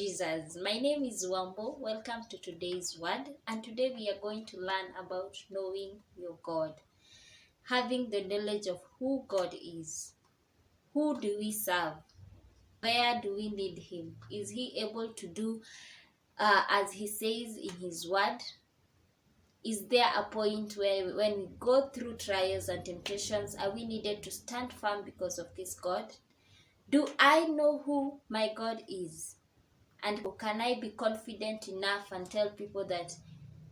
Jesus. My name is Wambo. Welcome to today's word. And today we are going to learn about knowing your God. Having the knowledge of who God is. Who do we serve? Where do we need Him? Is He able to do as He says in His word? Is there a point where when we go through trials and temptations, are we needed to stand firm because of this God? Do I know who my God is? And can I be confident enough and tell people that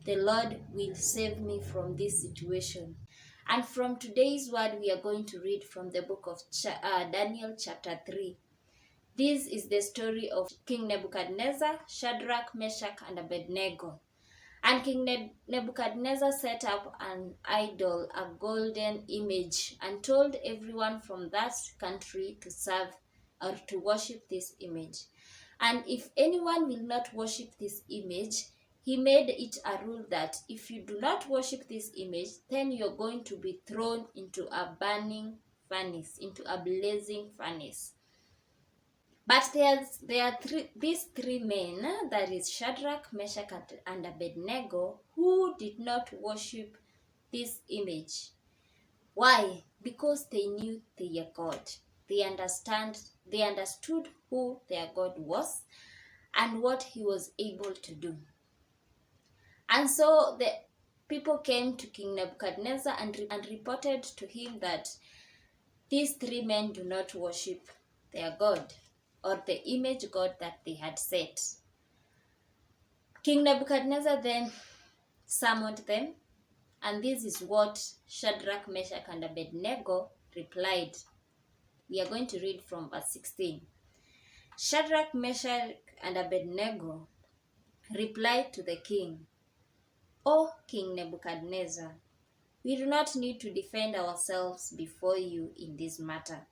the Lord will save me from this situation? And from today's word, we are going to read from the book of Daniel chapter 3. This is the story of King Nebuchadnezzar, Shadrach, Meshach, and Abednego. And King Nebuchadnezzar set up an idol, a golden image, and told everyone from that country to serve or to worship this image. And if anyone will not worship this image, he made it a rule that if you do not worship this image, then you're going to be thrown into a burning furnace, into a blazing furnace. But there are these three men, that is Shadrach, Meshach, and Abednego, who did not worship this image. Why? Because they knew their God. They understood who their God was and what He was able to do. And so the people came to King Nebuchadnezzar and reported to him that these three men do not worship their God or the image God that they had set. King Nebuchadnezzar then summoned them, and this is what Shadrach, Meshach, and Abednego replied. We are going to read from verse 16. Shadrach, Meshach, and Abednego replied to the king, "O King Nebuchadnezzar, we do not need to defend ourselves before you in this matter.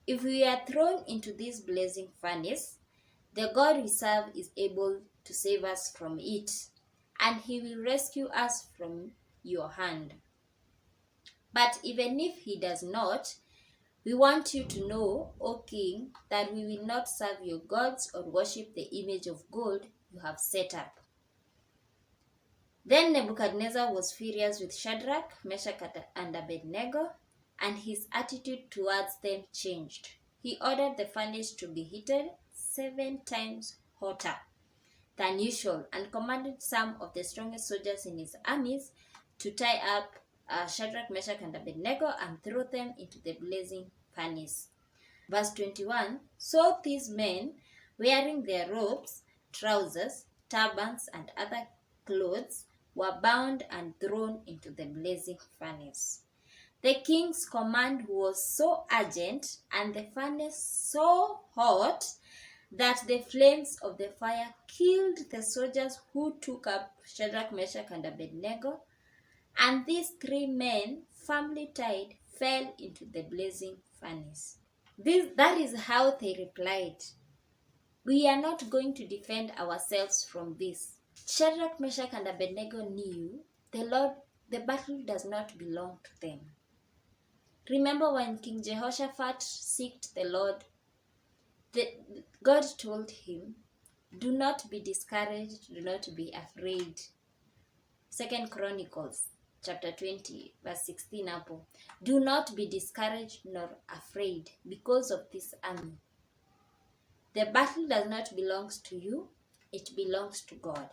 If we are thrown into this blazing furnace, the God we serve is able to save us from it, and He will rescue us from your hand. But even if He does not, we want you to know, O King, that we will not serve your gods or worship the image of gold you have set up." Then Nebuchadnezzar was furious with Shadrach, Meshach, and Abednego, and his attitude towards them changed. He ordered the furnace to be heated 7 times hotter than usual and commanded some of the strongest soldiers in his armies to tie up Shadrach, Meshach, and Abednego and throw them into the blazing furnace. Verse 21, so these men, wearing their robes, trousers, turbans, and other clothes, were bound and thrown into the blazing furnace. The king's command was so urgent and the furnace so hot that the flames of the fire killed the soldiers who took up Shadrach, Meshach, and Abednego, and these three men, firmly tied, fell into the blazing furnace. That is how they replied. We are not going to defend ourselves from this. Shadrach, Meshach, and Abednego knew the battle does not belong to them. Remember when King Jehoshaphat sought the Lord, God told him, do not be discouraged, do not be afraid. 2 Chronicles chapter 20 verse 16 Apple. Do not be discouraged nor afraid because of this army. The battle does not belong to you, it belongs to God.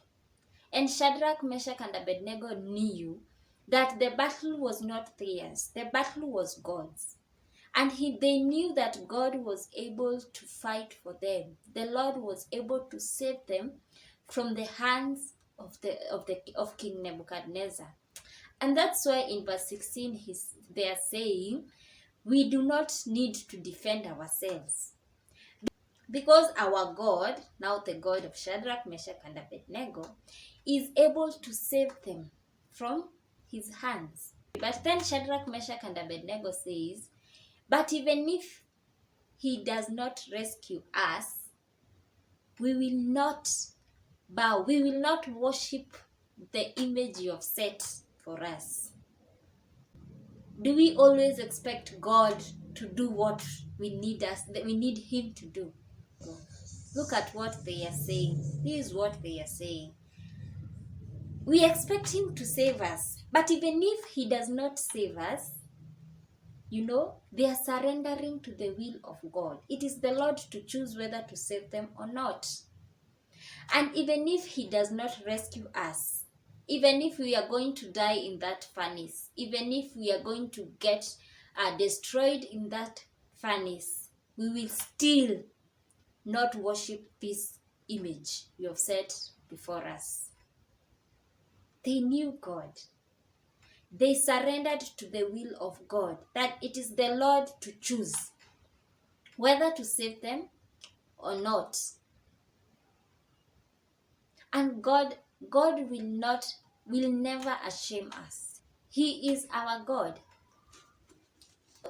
And Shadrach, Meshach, and Abednego knew that the battle was not theirs, the battle was God's. And they knew that God was able to fight for them. The Lord was able to save them from the hands of King Nebuchadnezzar. And that's why in verse 16 they are saying, we do not need to defend ourselves. Because our God, now the God of Shadrach, Meshach, and Abednego, is able to save them from his hands. But then Shadrach, Meshach, and Abednego says, but even if he does not rescue us, we will not bow, we will not worship the image you have set for us. Do we always expect God to do what we need him to do? Look at what they are saying. This is what they are saying. We expect him to save us, but even if he does not save us, they are surrendering to the will of God. It is the Lord to choose whether to save them or not. And even if he does not rescue us, even if we are going to die in that furnace, even if we are going to get destroyed in that furnace, we will still not worship this image you have set before us. They knew God. They surrendered to the will of God, that it is the Lord to choose whether to save them or not. And God will never shame us. He is our God.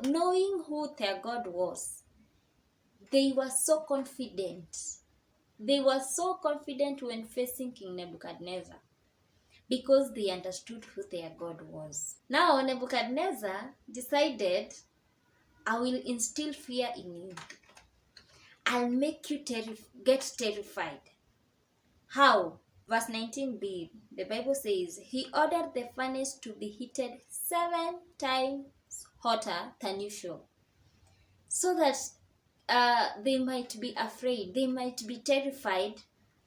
Knowing who their God was, they were so confident. They were so confident when facing King Nebuchadnezzar, because they understood who their God was. Now Nebuchadnezzar decided, I will instill fear in you. I'll make you get terrified. How? Verse 19b, the Bible says, he ordered the furnace to be heated 7 times hotter than usual, so that they might be afraid, they might be terrified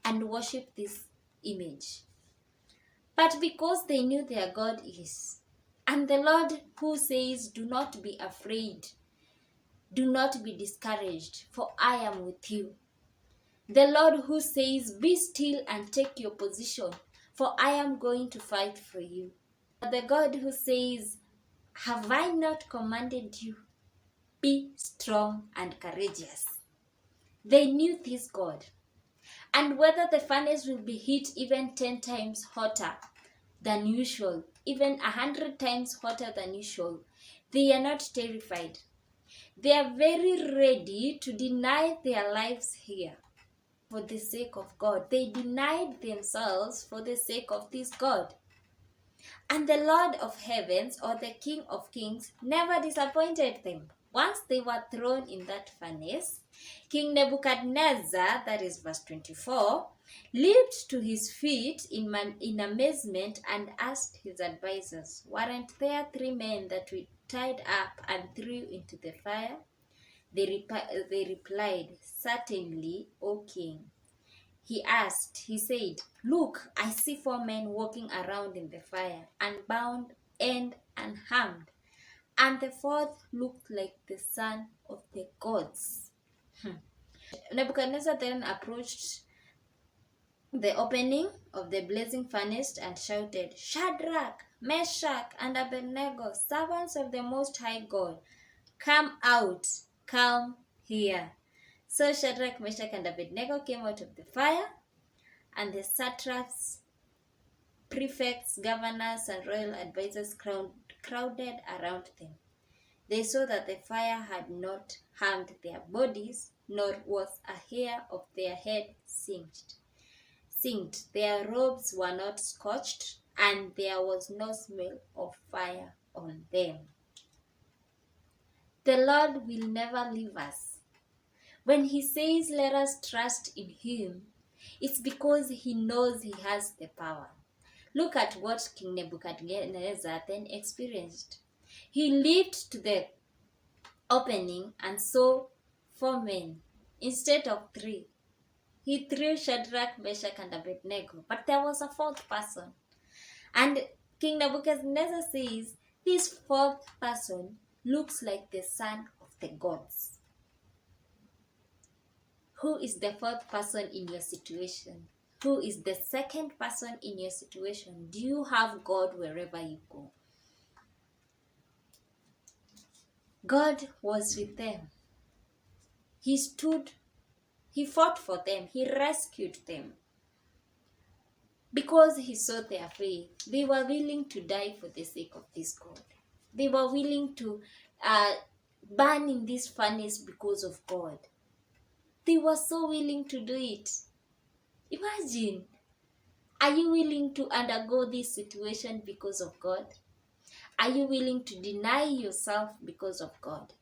and worship this image. But because they knew their God is, and the Lord who says, do not be afraid, do not be discouraged, for I am with you. The Lord who says, be still and take your position, for I am going to fight for you. The God who says, have I not commanded you? Be strong and courageous. They knew this God. And whether the furnace will be heat even 10 times hotter than usual, even 100 times hotter than usual, they are not terrified. They are very ready to deny their lives here for the sake of God. They denied themselves for the sake of this God. And the Lord of heavens, or the King of kings, never disappointed them. Once they were thrown in that furnace, King Nebuchadnezzar, that is verse 24, leaped to his feet in amazement and asked his advisors, weren't there 3 men that we tied up and threw into the fire? They replied, certainly, O king. He said, look, I see 4 men walking around in the fire, unbound and unharmed, and the 4th looked like the son of the gods. Nebuchadnezzar then approached the opening of the blazing furnace and shouted, Shadrach, Meshach, and Abednego, servants of the Most High God, come out, come here. So Shadrach, Meshach, and Abednego came out of the fire, and the satraps, prefects, governors, and royal advisors crowded around them. They saw that the fire had not harmed their bodies, nor was a hair of their head singed. Their robes were not scorched, and there was no smell of fire on them. The Lord will never leave us. When he says, let us trust in him, it's because he knows he has the power. Look at what King Nebuchadnezzar then experienced. He leaped to the opening and saw 4 men instead of 3. He threw Shadrach, Meshach, and Abednego, but there was a 4th person. And King Nebuchadnezzar says, this 4th person looks like the son of the gods. Who is the 4th person in your situation? Who is the 2nd person in your situation? Do you have God wherever you go? God was with them. He fought for them. He rescued them. Because he saw their faith, they were willing to die for the sake of this God. They were willing to burn in this furnace because of God. They were so willing to do it. Imagine, are you willing to undergo this situation because of God? Are you willing to deny yourself because of God?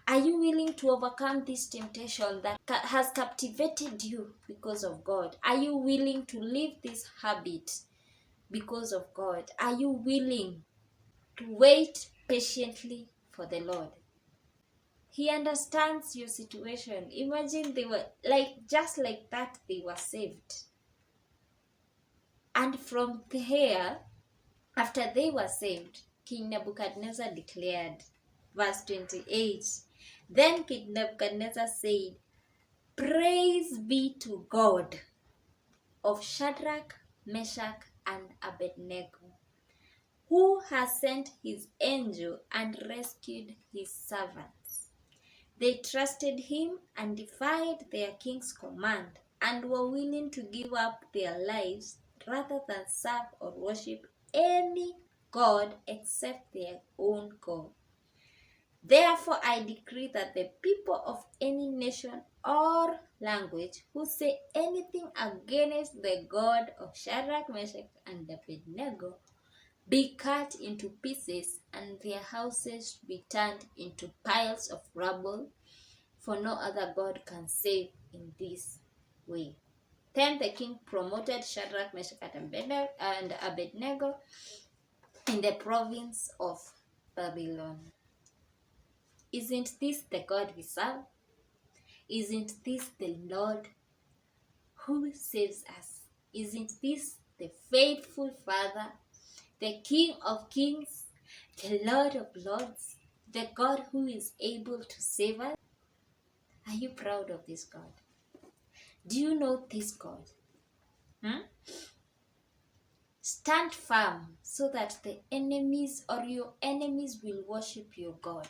Are you willing to overcome this temptation that has captivated you because of God? Are you willing to leave this habit because of God? Are you willing to wait patiently for the Lord? He understands your situation. Imagine they were just like that, they were saved. And from there, after they were saved, King Nebuchadnezzar declared, verse 28, then King Nebuchadnezzar said, praise be to God of Shadrach, Meshach, and Abednego, who has sent his angel and rescued his servants. They trusted him and defied their king's command and were willing to give up their lives rather than serve or worship any god except their own God. Therefore, I decree that the people of any nation or language who say anything against the God of Shadrach, Meshach, and Abednego be cut into pieces and their houses be turned into piles of rubble, for no other God can save in this way. Then the king promoted Shadrach, Meshach, and Abednego in the province of Babylon. Isn't this the God we serve? Isn't this the Lord who saves us? Isn't this the faithful Father, the King of kings, the Lord of lords, the God who is able to save us? Are you proud of this God? Do you know this God? Stand firm so that the enemies or your enemies will worship your God.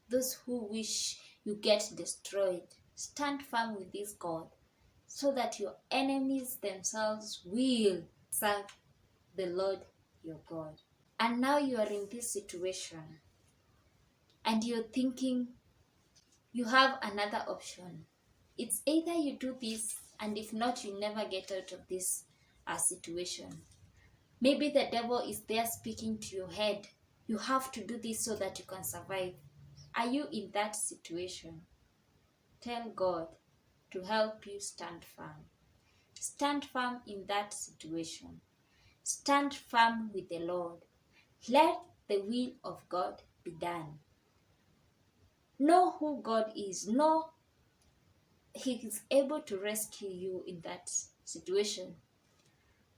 Those who wish you get destroyed, stand firm with this God so that your enemies themselves will serve the Lord your God. And now you are in this situation and you're thinking you have another option. It's either you do this, and if not, you never get out of this situation. Maybe the devil is there speaking to your head. You have to do this so that you can survive. Are you in that situation? Tell God to help you stand firm. Stand firm in that situation. Stand firm with the Lord. Let the will of God be done. Know who God is. Know He is able to rescue you in that situation.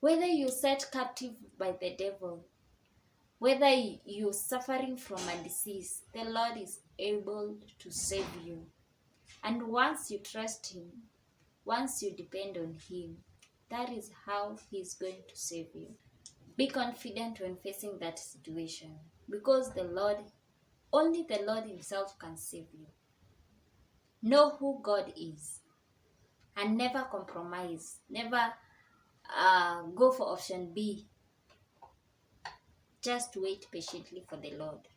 Whether you're set captive by the devil, whether you're suffering from a disease, the Lord is able to save you. And once you trust Him, once you depend on Him, that is how He's going to save you. Be confident when facing that situation, because only the Lord Himself can save you. Know who God is and never compromise. Never go for option B. Just wait patiently for the Lord.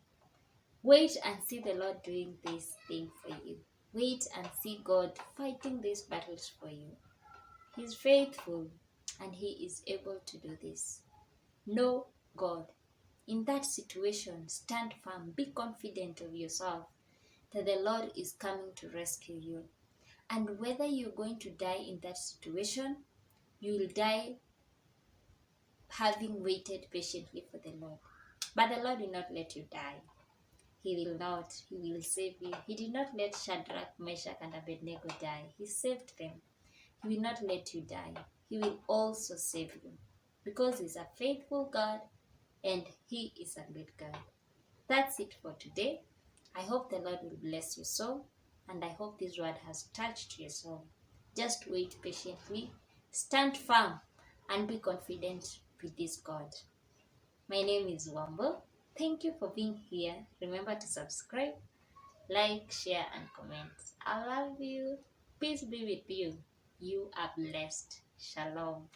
Wait and see the Lord doing this thing for you. Wait and see God fighting these battles for you. He's faithful and He is able to do this. Know God. In that situation, stand firm. Be confident of yourself that the Lord is coming to rescue you. And whether you're going to die in that situation, you will die having waited patiently for the Lord. But the Lord will not let you die. He will not. He will save you. He did not let Shadrach, Meshach, and Abednego die. He saved them. He will not let you die. He will also save you, because He's a faithful God and He is a good God. That's it for today. I hope the Lord will bless your soul, and I hope this word has touched your soul. Just wait patiently, stand firm, and be confident with this God. My name is Wambo. Thank you for being here. Remember to subscribe, like, share, and comment. I love you. Peace be with you. You are blessed. Shalom.